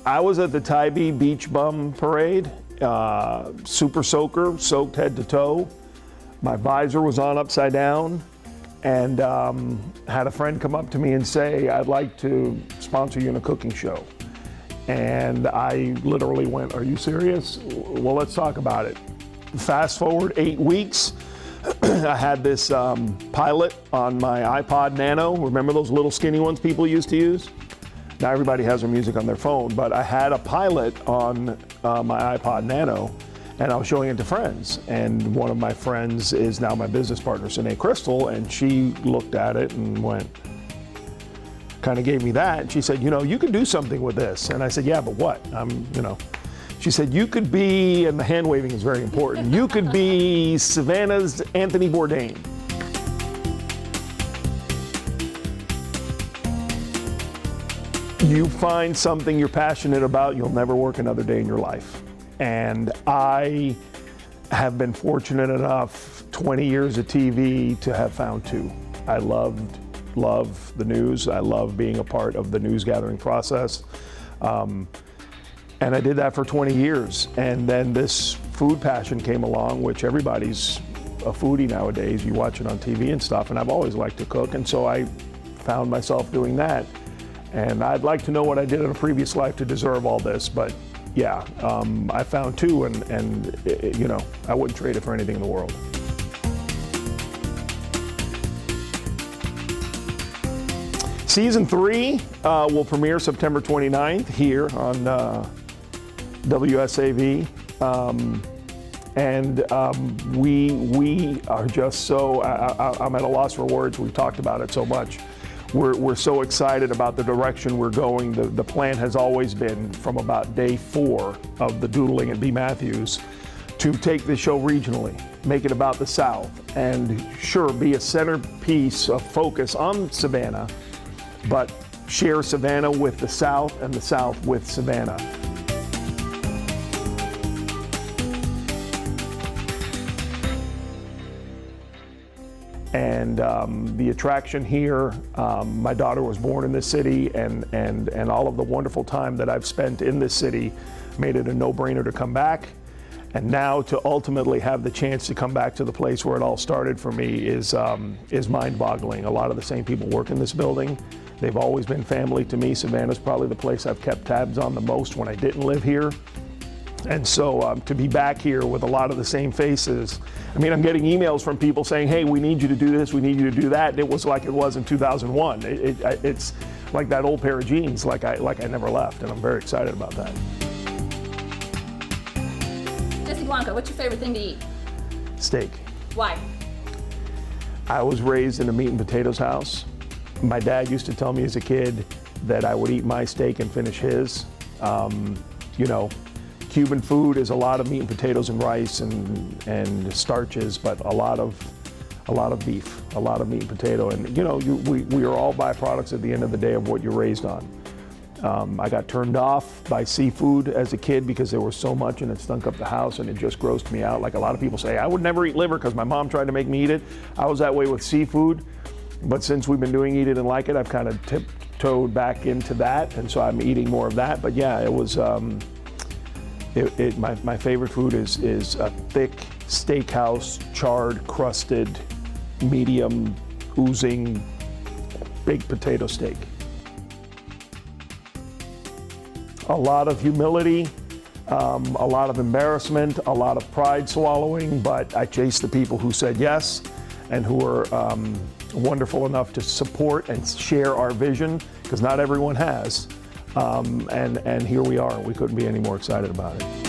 I was at the Tybee Beach Bum Parade, super soaker, soaked head to toe. My visor was on upside down, and had a friend come up to me and say, I'd like to sponsor you in a cooking show. And I literally went, are you serious? Well, let's talk about it. Fast forward 8 weeks, I had this pilot on my iPod Nano. Remember those little skinny ones people used to use? Now everybody has their music on their phone, but I had a pilot on my iPod Nano, and I was showing it to friends. And one of my friends is now my business partner, Sinead Crystal, and she looked at it and went, kind of gave me that. And she said, you know, you could do something with this. And I said, yeah, but what? She said, you could be, and the hand waving is very important, you could be Savannah's Anthony Bourdain. You find something you're passionate about, you'll never work another day in your life. And I have been fortunate enough, 20 years of TV, to have found two. I love the news. I love being a part of the news gathering process. And I did that for 20 years. And then this food passion came along, which everybody's a foodie nowadays. You watch it on TV and stuff, and I've always liked to cook. And so I found myself doing that. And I'd like to know what I did in a previous life to deserve all this, but yeah, I found two, and you know, I wouldn't trade it for anything in the world. Season 3 will premiere September 29th here on WSAV. We are just so, I'm at a loss for words. We've talked about it so much. We're so excited about the direction we're going. The plan has always been, from about day 4 of the doodling at B. Matthews, to take the show regionally, make it about the South, and sure, be a centerpiece of focus on Savannah, but share Savannah with the South and the South with Savannah. And the attraction here, my daughter was born in this city, and all of the wonderful time that I've spent in this city made it a no-brainer to come back. And now to ultimately have the chance to come back to the place where it all started for me is mind-boggling. A lot of the same people work in this building. They've always been family to me. Savannah's probably the place I've kept tabs on the most when I didn't live here. And so to be back here with a lot of the same faces, I mean, I'm getting emails from people saying, hey, we need you to do this, we need you to do that. And it was like it was in 2001. It's like that old pair of jeans, like I never left, and I'm very excited about that. Blanco, what's your favorite thing to eat? Steak. Why? I was raised in a meat and potatoes house. My dad used to tell me as a kid that I would eat my steak and finish his. You know, Cuban food is a lot of meat and potatoes and rice and starches, but a lot of beef, a lot of meat and potato. And you know, we are all byproducts at the end of the day of what you're raised on. I got turned off by seafood as a kid because there was so much and it stunk up the house, and it just grossed me out. Like a lot of people say, I would never eat liver because my mom tried to make me eat it. I was that way with seafood, but since we've been doing Eat It and Like It, I've kind of tiptoed back into that, and so I'm eating more of that. But yeah, it was, my favorite food is a thick steakhouse, charred, crusted, medium, oozing, baked potato steak. A lot of humility, a lot of embarrassment, a lot of pride swallowing, but I chase the people who said yes and who are wonderful enough to support and share our vision, because not everyone has. And here we are. We couldn't be any more excited about it.